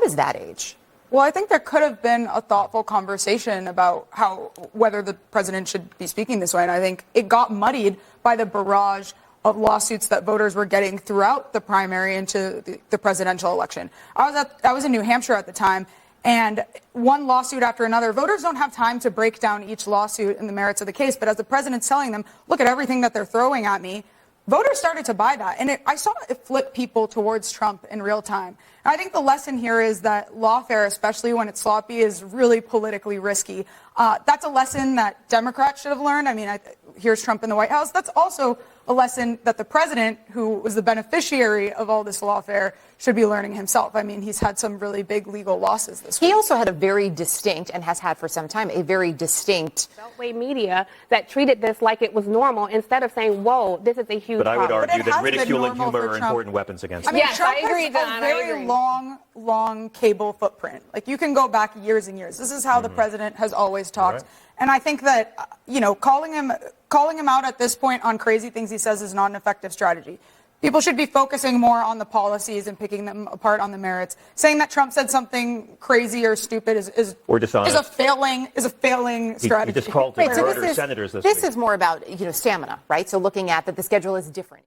is that age? Well, I think there could have been a thoughtful conversation about whether the president should be speaking this way. And I think it got muddied by the barrage of lawsuits that voters were getting throughout the primary into the presidential election. I was in New Hampshire at the time, and one lawsuit after another. Voters don't have time to break down each lawsuit and the merits of the case. But as the president's telling them, look at everything that they're throwing at me, voters started to buy that. And I saw it flip people towards Trump in real time. And I think the lesson here is that lawfare, especially when it's sloppy, is really politically risky. That's a lesson that Democrats should have learned. I mean, here's Trump in the White House. That's also a lesson that the president, who was the beneficiary of all this lawfare, should be learning himself. I mean, he's had some really big legal losses this week. He also had a very distinct, and has had for some time, a very distinct Beltway media that treated this like it was normal instead of saying, whoa, this is a huge problem. But I would argue that been ridicule and normal humor for are Trump. important weapons against I him. mean, Yes, Trump I agree, has Don, a I very agree. long cable footprint. Like, you can go back years and years. This is how the president has always talked. Right. And I think that, calling him out at this point on crazy things he says is not an effective strategy. People should be focusing more on the policies and picking them apart on the merits. Saying that Trump said something crazy or stupid is a failing strategy. He just called to murder senators this week. This is more about, stamina, right? So looking at that the schedule is different.